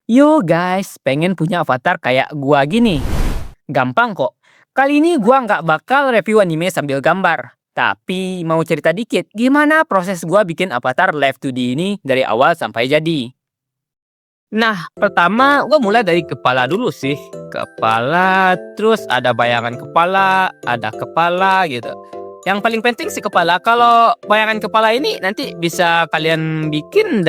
Yo guys, pengen punya avatar kayak gua gini. Gampang kok. Kali ini gua nggak bakal review anime sambil gambar. Tapi mau cerita dikit, gimana proses gua bikin avatar Live 2D ini dari awal sampai jadi. Nah, pertama gua mulai dari kepala dulu sih. Kepala, terus ada bayangan kepala, ada kepala gitu. Yang paling penting sih kepala. Kalau bayangan kepala ini nanti bisa kalian bikin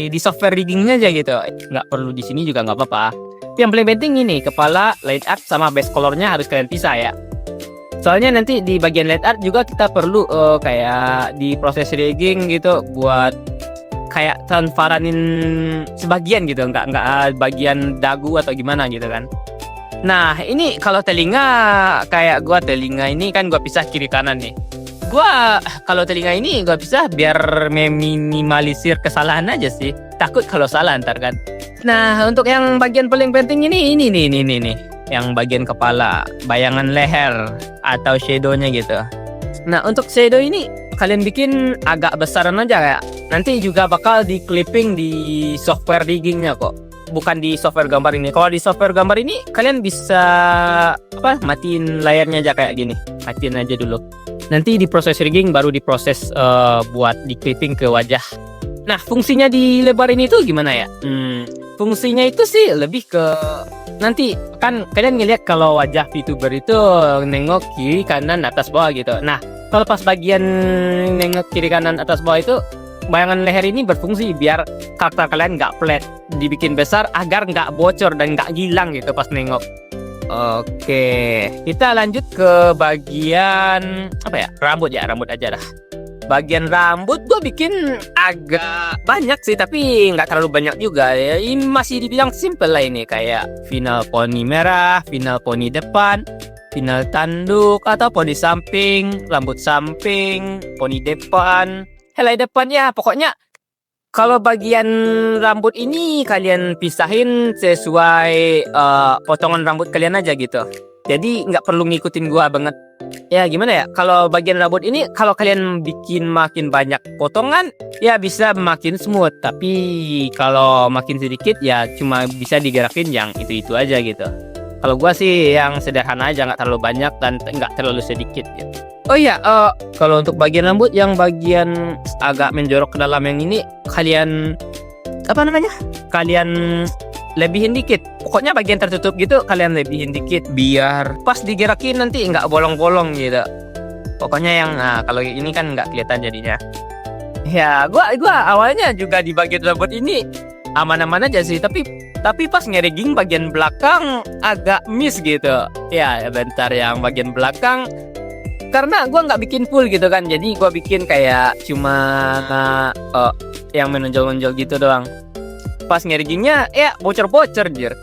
di software riggingnya aja gitu. Nggak perlu di sini juga nggak apa-apa. Yang paling penting ini kepala, light art sama base colornya harus kalian pisah ya. Soalnya nanti di bagian light art juga kita perlu kayak di proses rigging gitu buat kayak transparenin sebagian gitu, nggak bagian dagu atau gimana gitu kan. Nah, ini kalau telinga, kayak gua telinga ini kan gua pisah kiri kanan nih. Gua kalau telinga ini gua pisah biar meminimalisir kesalahan aja sih. Takut kalau salah ntar kan. Nah, untuk yang bagian paling penting ini nih. Yang bagian kepala, bayangan leher atau shadow-nya gitu. Nah, untuk shadow ini kalian bikin agak besaran aja kayak. Nanti juga bakal di clipping di software riggingnya kok. Bukan di software gambar ini. Kalau di software gambar ini kalian bisa matiin layarnya aja kayak gini. Matiin aja dulu. Nanti di proses rigging baru diproses buat di clipping ke wajah. Nah, fungsinya di lebar ini tuh gimana ya? Fungsinya itu sih lebih ke nanti kan kalian ngeliat kalau wajah VTuber itu nengok kiri kanan atas bawah gitu. Nah, kalau pas bagian nengok kiri kanan atas bawah itu bayangan leher ini berfungsi biar karakter kalian nggak flat, dibikin besar agar nggak bocor dan nggak gilang gitu pas nengok. Oke, kita lanjut ke bagian rambut aja dah. Bagian rambut gue bikin agak banyak sih, tapi nggak terlalu banyak juga ya. Ini masih dibilang simple lah ini, kayak final poni merah, final poni depan, final tanduk atau poni samping, rambut samping, poni depan, helai depan ya. Pokoknya kalau bagian rambut ini kalian pisahin sesuai potongan rambut kalian aja gitu. Jadi nggak perlu ngikutin gua banget. Ya gimana ya, kalau bagian rambut ini kalau kalian bikin makin banyak potongan ya bisa makin smooth. Tapi kalau makin sedikit ya cuma bisa digerakin yang itu-itu aja gitu. Kalau gua sih yang sederhana aja, nggak terlalu banyak dan nggak terlalu sedikit gitu. Oh iya, kalau untuk bagian rambut yang bagian agak menjorok ke dalam yang ini kalian kalian lebihin dikit. Pokoknya bagian tertutup gitu kalian lebihin dikit biar pas digerakin nanti nggak bolong-bolong gitu. Pokoknya yang kalau ini kan nggak kelihatan jadinya. Ya, gua awalnya juga di bagian rambut ini aman-aman aja sih, tapi pas ngerigging bagian belakang agak miss gitu. Ya, bentar, yang bagian belakang karena gua nggak bikin full gitu kan. Jadi gua bikin kayak cuma yang menonjol-nonjol gitu doang. Pas ngeriggingnya ya bocor-bocor jir.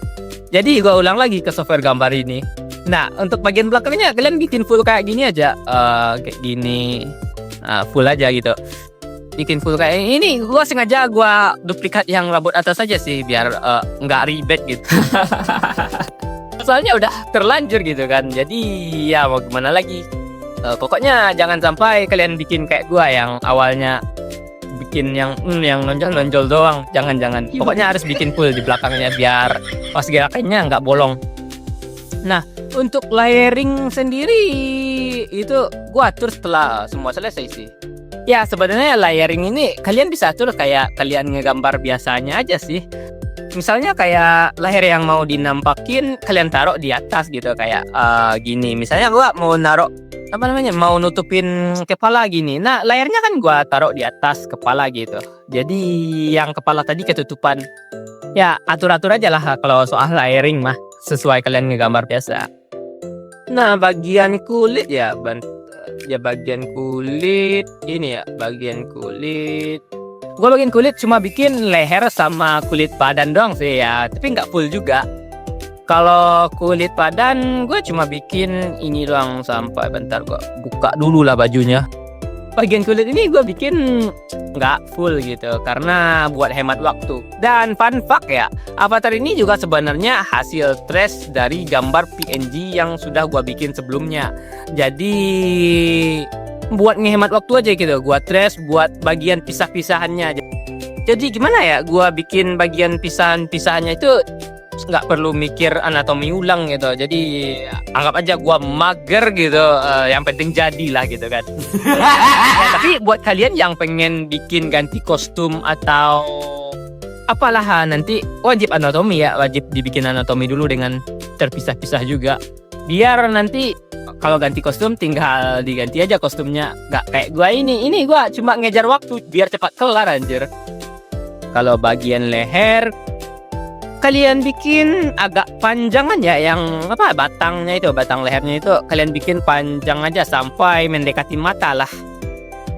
Jadi gua ulang lagi ke software gambar ini. Nah, untuk bagian belakangnya kalian bikin full kayak gini aja, kayak gini, full aja gitu. Bikin full kayak ini. Gua sengaja duplikat yang rambut atas aja sih biar nggak ribet gitu. Soalnya udah terlanjur gitu kan. Jadi ya mau gimana lagi. Pokoknya jangan sampai kalian bikin kayak gua yang awalnya bikin yang nonjol doang. Jangan. Pokoknya harus bikin full di belakangnya biar pas gerakannya nggak bolong. Nah, untuk layering sendiri itu gua atur setelah semua selesai sih. Ya, sebenarnya layering ini kalian bisa atur kayak kalian ngegambar biasanya aja sih. Misalnya kayak leher yang mau dinampakin kalian taruh di atas gitu kayak gini. Misalnya gua mau naruh mau nutupin kepala gini. Nah, layarnya kan gua taruh di atas kepala gitu. Jadi yang kepala tadi ketutupan. Ya, atur-atur aja lah kalau soal layering mah, sesuai kalian ngegambar biasa. Nah, bagian kulit bagian kulit ini ya, bagian kulit. Gua bagian kulit cuma bikin leher sama kulit badan doang sih ya, tapi nggak full juga. Kalau kulit badan gue cuma bikin ini doang sampai bentar gue buka dulu lah bajunya. Bagian kulit ini gue bikin nggak full gitu karena buat hemat waktu. Dan fun fact ya, avatar ini juga sebenarnya hasil trace dari gambar PNG yang sudah gue bikin sebelumnya. Jadi buat ngehemat waktu aja gitu, gue trace buat bagian pisah-pisahannya aja. Jadi gimana ya, gua bikin bagian pisahan-pisahannya itu nggak perlu mikir anatomi ulang gitu. Jadi anggap aja gua mager gitu, yang penting jadilah gitu kan. Ya, tapi buat kalian yang pengen bikin ganti kostum atau apalah, nanti wajib anatomi ya, wajib dibikin anatomi dulu dengan terpisah-pisah juga. Biar nanti kalau ganti kostum tinggal diganti aja kostumnya, nggak kayak gua ini gua cuma ngejar waktu biar cepat kelar anjir. Kalau bagian leher kalian bikin agak panjangan ya, yang batang lehernya itu kalian bikin panjang aja sampai mendekati mata lah.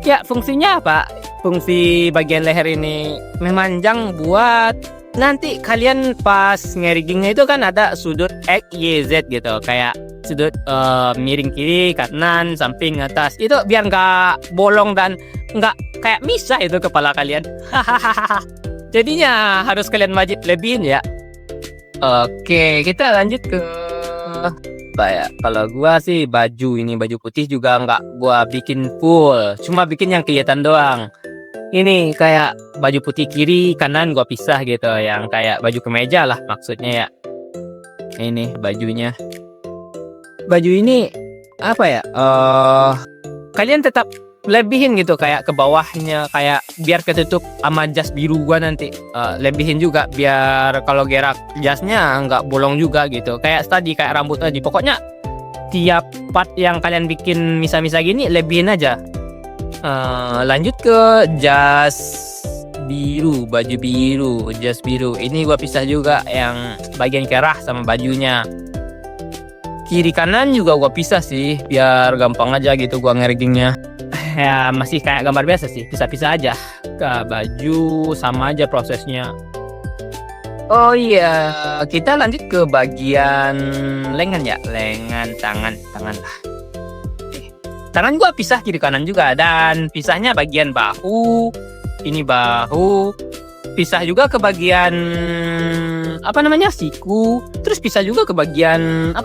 Ya fungsinya apa? Fungsi bagian leher ini memanjang buat nanti kalian pas ngerigingnya itu kan ada sudut X, Y, Z gitu, kayak sudut miring kiri, kanan, samping, atas. Itu biar nggak bolong dan nggak kayak misah itu kepala kalian. Jadinya harus kalian wajib lebihin ya. Oke, kita lanjut ke apa ya? Kalau gua sih baju putih juga nggak gua bikin full, cuma bikin yang kelihatan doang. Ini kayak baju putih kiri kanan gua pisah gitu, yang kayak baju kemeja lah maksudnya ya. Ini bajunya. Baju ini apa ya? Kalian tetap lebihin gitu kayak ke bawahnya, kayak biar ketutup sama jas biru gua nanti. Lebihin juga biar kalau gerak jasnya nggak bolong juga gitu. Kayak tadi kayak rambut tadi. Pokoknya tiap part yang kalian bikin misa-misa gini lebihin aja. Lanjut ke jas biru, baju biru, jas biru. Ini gua pisah juga yang bagian kerah sama bajunya. Kiri kanan juga gua pisah sih biar gampang aja gitu gua ngerigingnya. Ya masih kayak gambar biasa sih, pisah-pisah aja. Ke baju sama aja prosesnya. Oh iya, kita lanjut ke bagian lengan ya, lengan, tangan lah. Tangan gua pisah kiri kanan juga, dan pisahnya bagian bahu. Ini bahu. Pisah juga ke bagian siku. Terus pisah juga ke bagian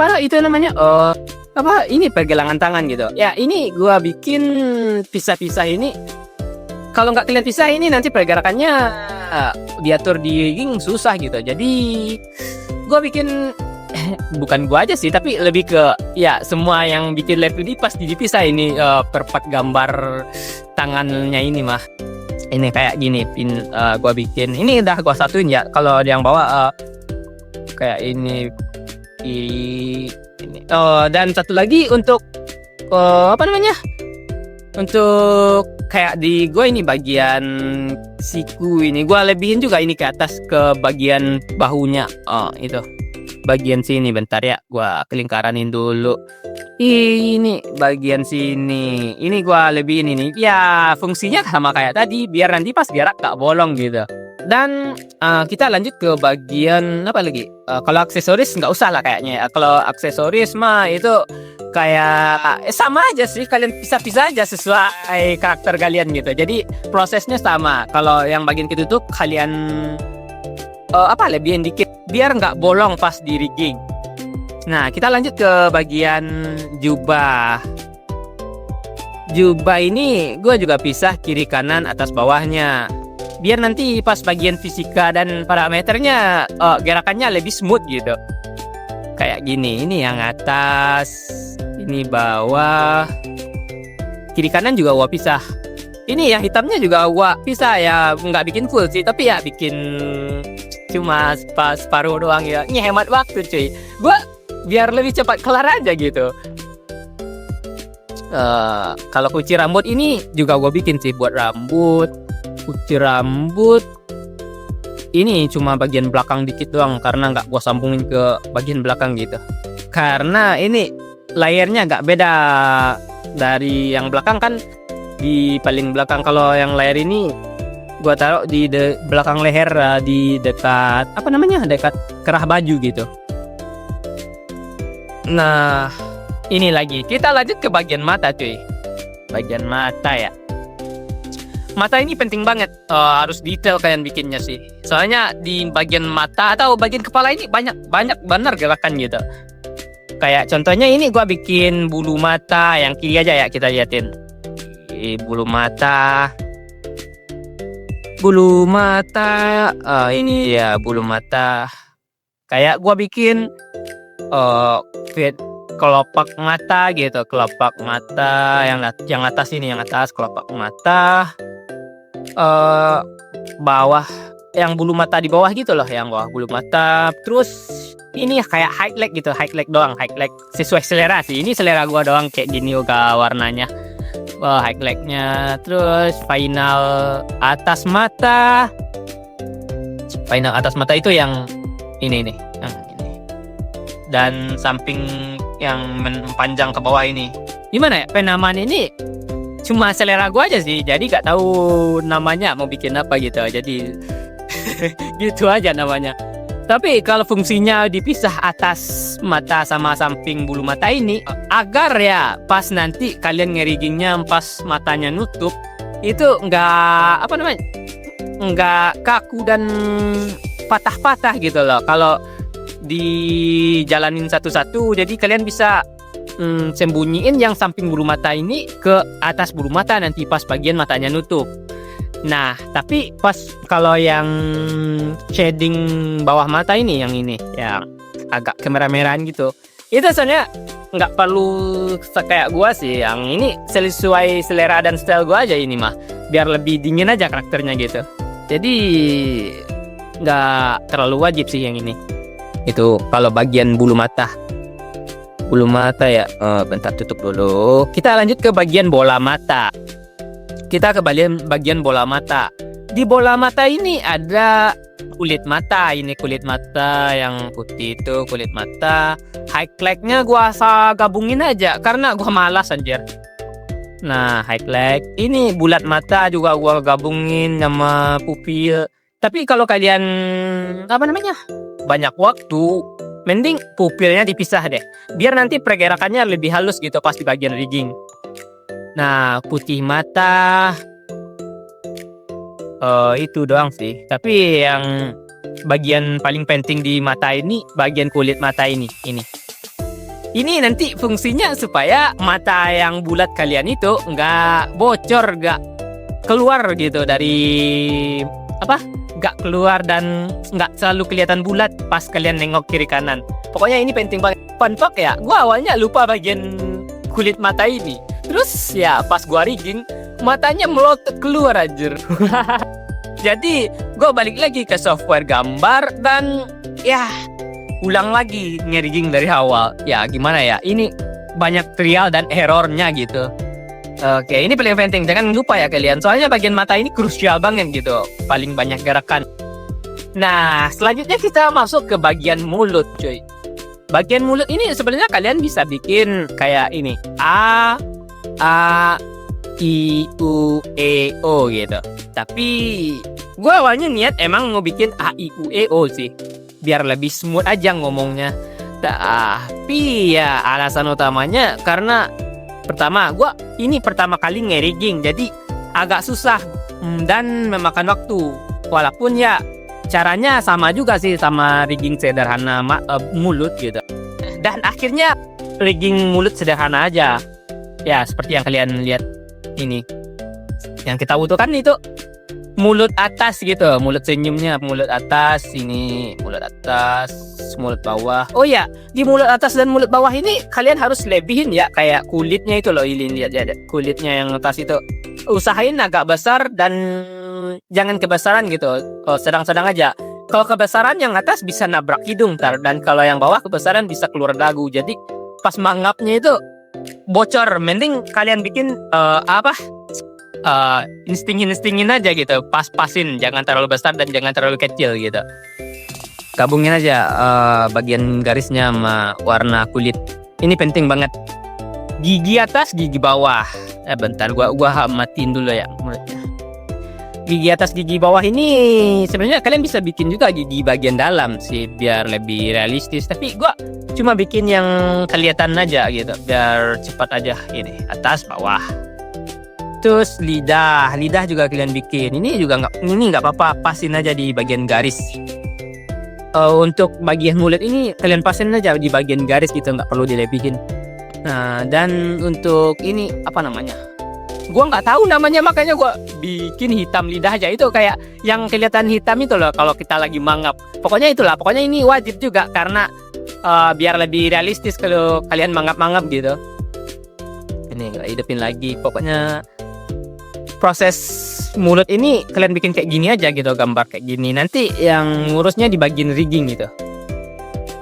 ini pergelangan tangan gitu. Ya ini gua bikin pisah-pisah ini. Kalau nggak kalian pisah ini nanti pergerakannya diatur di ring susah gitu. Jadi gua bikin bukan gua aja sih, tapi lebih ke ya semua yang bikin live ini pasti dipisah ini per part gambar tangannya ini mah. Ini kayak gini gua bikin. Ini udah gua satuin ya. Kalau yang bawah kayak ini. Dan satu lagi untuk untuk kayak di gue ini bagian siku ini gue lebihin juga ini ke atas ke bagian bahunya. Itu bagian sini, bentar ya gue kelingkaranin dulu. Ini bagian sini ini gue lebihin ini ya, fungsinya sama kayak tadi biar nanti pas gerak gak bolong gitu. Dan kita lanjut ke bagian apa lagi? Kalau aksesoris nggak usah lah kayaknya. Kalau aksesoris mah itu kayak sama aja sih, kalian pisah-pisah aja sesuai karakter kalian gitu. Jadi prosesnya sama. Kalau yang bagian ketutup kalian lebihin dikit biar nggak bolong pas di rigging. Nah kita lanjut ke bagian jubah. Jubah ini gue juga pisah kiri kanan atas bawahnya. Biar nanti pas bagian fisika dan parameternya gerakannya lebih smooth gitu. Kayak gini, ini yang atas, ini bawah, kiri kanan juga gua pisah. Ini yang hitamnya juga gua pisah ya, nggak bikin full sih, tapi ya bikin cuma separuh doang ya. Ini hemat waktu cuy. Gua biar lebih cepat kelar aja gitu. Kalau kunci rambut ini juga gua bikin sih buat rambut. Kunci rambut ini cuma bagian belakang dikit doang karena nggak gua sambungin ke bagian belakang gitu. Karena ini layernya nggak beda dari yang belakang kan, di paling belakang. Kalau yang layer ini gua taruh di belakang leher, di dekat dekat kerah baju gitu. Nah ini lagi kita lanjut ke bagian mata cuy. Bagian mata ya. Mata ini penting banget, harus detail kalian bikinnya sih. Soalnya di bagian mata atau bagian kepala ini banyak benar gerakan gitu. Kayak contohnya ini gua bikin bulu mata yang kiri aja ya, kita liatin. Bulu mata. bulu mata, ini ya bulu mata. Kayak gua bikin fit kelopak mata gitu, kelopak mata yang atas ini, yang atas kelopak mata, eh bawah yang bulu mata di bawah gitu loh, yang bawah bulu mata. Terus ini kayak highlight gitu, highlight doang, highlight sesuai selera sih. Ini selera gua doang kayak gini juga warnanya. Highlightnya. Terus final atas mata. Final atas mata itu yang ini nih, yang ini. Dan samping yang panjang ke bawah ini. Gimana ya? Penamaan ini cuma selera gua aja sih. Jadi gak tahu namanya mau bikin apa gitu. Jadi gitu aja namanya. Tapi kalau fungsinya dipisah atas mata sama samping bulu mata ini, agar ya pas nanti kalian ngeriggingnya pas matanya nutup itu nggak nggak kaku dan patah-patah gitu loh. Kalau dijalanin satu-satu, jadi kalian bisa sembunyiin yang samping bulu mata ini ke atas bulu mata nanti pas bagian matanya nutup. Nah, tapi pas kalau yang shading bawah mata ini, yang agak kemerah-merahan gitu, itu sebenarnya nggak perlu kayak gua sih. Yang ini sesuai selera dan style gua aja ini mah, biar lebih dingin aja karakternya gitu. Jadi nggak terlalu wajib sih yang ini. Itu kalau bagian bulu mata. Bulu mata ya, bentar tutup dulu. Kita lanjut ke bagian bola mata. Kita ke bagian bola mata. Di bola mata ini ada kulit mata. Ini kulit mata yang putih itu kulit mata. Highlightnya gua asal gabungin aja karena gua malas anjir. Nah, highlight ini bulat mata juga gua gabungin sama pupil. Tapi kalau kalian banyak waktu, mending pupilnya dipisah deh. Biar nanti pergerakannya lebih halus gitu pas di bagian rigging. Nah, putih mata itu doang sih. Tapi yang bagian paling penting di mata ini, bagian kulit mata ini. Ini nanti fungsinya supaya mata yang bulat kalian itu nggak bocor, nggak keluar gitu dari nggak keluar dan nggak selalu kelihatan bulat pas kalian nengok kiri kanan. Pokoknya ini penting banget. Fun fact ya, gua awalnya lupa bagian kulit mata ini. Terus ya pas gua rigging, matanya melotot keluar anjir. Jadi gua balik lagi ke software gambar dan ya ulang lagi ngerigging dari awal. Ya gimana ya, ini banyak trial dan errornya gitu. Oke, ini paling penting, jangan lupa ya kalian. Soalnya bagian mata ini krusial banget gitu, paling banyak gerakan. Nah, selanjutnya kita masuk ke bagian mulut cuy. Bagian mulut ini sebenarnya kalian bisa bikin kayak ini, A, I, U, E, O gitu. Tapi gue awalnya niat emang mau bikin A, I, U, E, O sih, biar lebih smooth aja ngomongnya. Tapi ya alasan utamanya karena pertama, gue ini pertama kali ngerigging, jadi agak susah dan memakan waktu. Walaupun ya caranya sama juga sih sama rigging sederhana mulut gitu. Dan akhirnya rigging mulut sederhana aja. Ya seperti yang kalian lihat ini. Yang kita butuhkan itu mulut atas gitu, mulut senyumnya, mulut atas ini, mulut atas, mulut bawah. Oh ya, di mulut atas dan mulut bawah ini kalian harus lebihin ya, kayak kulitnya itu loh, ini lihat ya, kulitnya yang atas itu. Usahain agak besar dan jangan kebesaran gitu, sedang-sedang aja. Kalau kebesaran yang atas bisa nabrak hidung dan kalau yang bawah kebesaran bisa keluar dagu. Jadi pas mangapnya itu bocor. Mending kalian bikin instingin aja gitu, pas-pasin, jangan terlalu besar dan jangan terlalu kecil gitu. Gabungin aja bagian garisnya sama warna kulit. Ini penting banget. Gigi atas, gigi bawah. Bentar, gua matiin dulu ya mulutnya. Gigi atas, gigi bawah ini sebenarnya kalian bisa bikin juga gigi bagian dalam sih biar lebih realistis. Tapi gua cuma bikin yang kelihatan aja gitu, biar cepat aja. Ini atas, bawah. Terus lidah juga kalian bikin. Ini juga nggak apa-apa, pasin aja di bagian garis. Untuk bagian mulut ini kalian pasin aja di bagian garis gitu, nggak perlu dilebihin. Nah, dan untuk ini apa namanya? Gua nggak tahu namanya, makanya gua bikin hitam lidah aja. Itu kayak yang kelihatan hitam itu loh kalau kita lagi mangap. Pokoknya itulah, pokoknya ini wajib juga karena biar lebih realistis kalau kalian mangap-mangap gitu. Ini nggak hidupin lagi. Pokoknya proses mulut ini kalian bikin kayak gini aja gitu, gambar kayak gini. Nanti yang ngurusnya di bagian rigging gitu.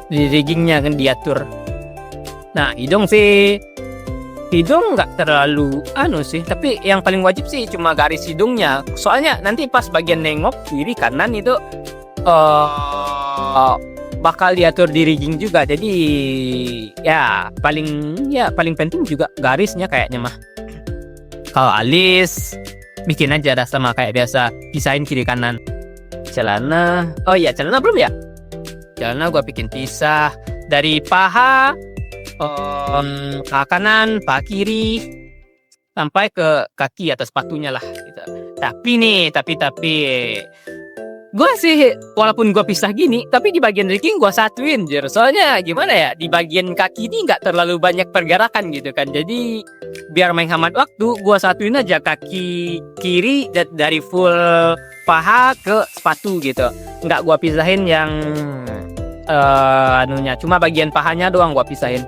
Di riggingnya kan diatur. Nah, hidung nggak terlalu sih, tapi yang paling wajib sih cuma garis hidungnya. Soalnya nanti pas bagian nengok kiri kanan itu bakal diatur di rigging juga. Jadi paling penting juga garisnya kayaknya mah. Kalau alis bikin aja dah sama kayak biasa, pisahin kiri kanan. Celana belum ya? Celana gua bikin pisah dari paha, paha kanan, paha kiri, sampai ke kaki atau sepatunya lah gitu. Tapi gue sih walaupun gue pisah gini, tapi di bagian rigging gue satuin jir. Soalnya gimana ya, di bagian kaki ini nggak terlalu banyak pergerakan gitu kan. Jadi biar menghemat waktu, gue satuin aja kaki kiri dari full paha ke sepatu gitu. Nggak gue pisahin yang cuma bagian pahanya doang gue pisahin.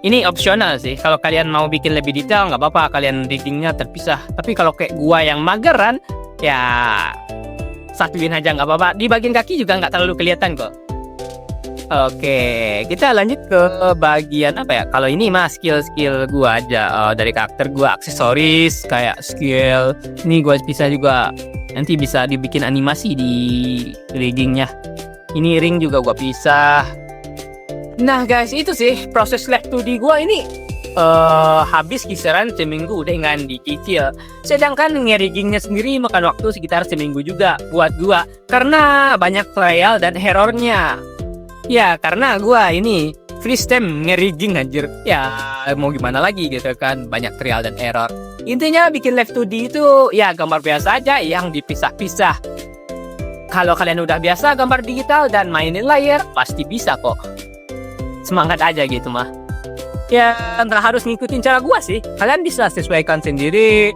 Ini opsional sih. Kalau kalian mau bikin lebih detail nggak apa-apa, kalian riggingnya terpisah. Tapi kalau kayak gua yang mageran, ya satuin aja nggak apa-apa. Di bagian kaki juga nggak terlalu kelihatan kok. Oke, kita lanjut ke bagian apa ya? Kalau ini mah skill gua aja, dari karakter gua, aksesoris kayak skill. Ini gua pisah juga. Nanti bisa dibikin animasi di riggingnya. Ini ring juga gua pisah. Nah guys, itu sih proses left 2D gua ini habis kisaran seminggu dengan dicicil. Sedangkan nge-riggingnya sendiri makan waktu sekitar seminggu juga buat gua, karena banyak trial dan errornya. Ya karena gua ini first time nge-rigging anjir. Ya mau gimana lagi gitu kan, banyak trial dan error. Intinya bikin left 2D itu ya gambar biasa aja yang dipisah-pisah. Kalau kalian udah biasa gambar digital dan mainin layar, pasti bisa kok. Semangat aja gitu mah. Ya nggak harus ngikutin cara gua sih. Kalian bisa sesuaikan sendiri.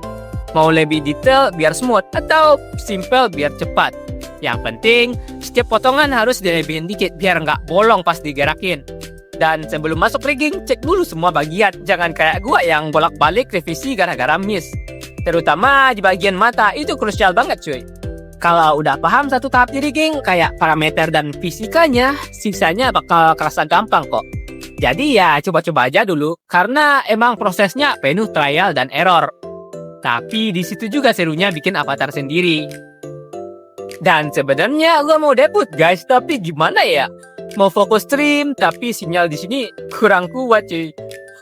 Mau lebih detail biar smooth, atau simple biar cepat. Yang penting setiap potongan harus dilebihin dikit biar nggak bolong pas digerakin. Dan sebelum masuk rigging, cek dulu semua bagian. Jangan kayak gua yang bolak-balik revisi gara-gara miss. Terutama di bagian mata, itu krusial banget cuy. Kalau udah paham satu tahap di rigging, kayak parameter dan fisikanya, sisanya bakal kerasa gampang kok. Jadi ya coba-coba aja dulu, karena emang prosesnya penuh trial dan error. Tapi di situ juga serunya bikin avatar sendiri. Dan sebenarnya gue mau debut guys, tapi gimana ya? Mau fokus stream, tapi sinyal di sini kurang kuat cuy.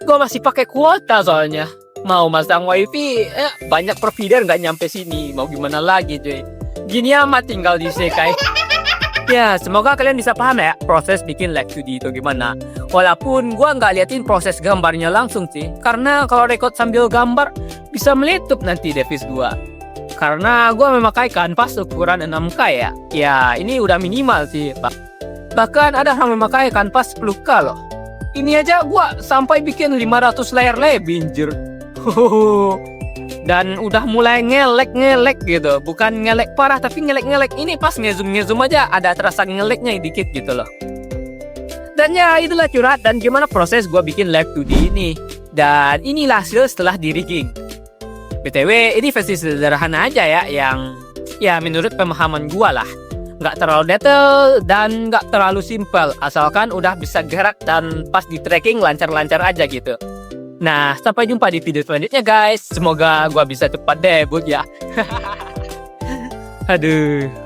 Gue masih pakai kuota soalnya. Mau masang wifi, banyak provider nggak nyampe sini. Mau gimana lagi cuy? Gini amat tinggal di Sekai. Ya, semoga kalian bisa paham ya proses bikin live 2D itu gimana. Walaupun gua nggak liatin proses gambarnya langsung sih, karena kalau record sambil gambar bisa meletup nanti device gua. Karena gua memakai kanvas ukuran 6K ya. Ya, ini udah minimal sih, Pak. Bahkan ada yang memakai kanvas 10K loh. Ini aja gua sampai bikin 500 layar lebih anjir. Dan udah mulai ngelek gitu. Bukan ngelek parah, tapi ngelek. Ini pas ngezoom aja ada terasa ngeleknya dikit gitu loh. Dan ya itulah curhat dan gimana proses gue bikin live 2D ini. Dan inilah hasil setelah di rigging. BTW ini versi sederhana aja ya, yang ya menurut pemahaman gue lah. Nggak terlalu detail dan nggak terlalu simpel. Asalkan udah bisa gerak dan pas di tracking lancar-lancar aja gitu. Nah, sampai jumpa di video selanjutnya guys. Semoga gua bisa cepat debut ya. Aduh.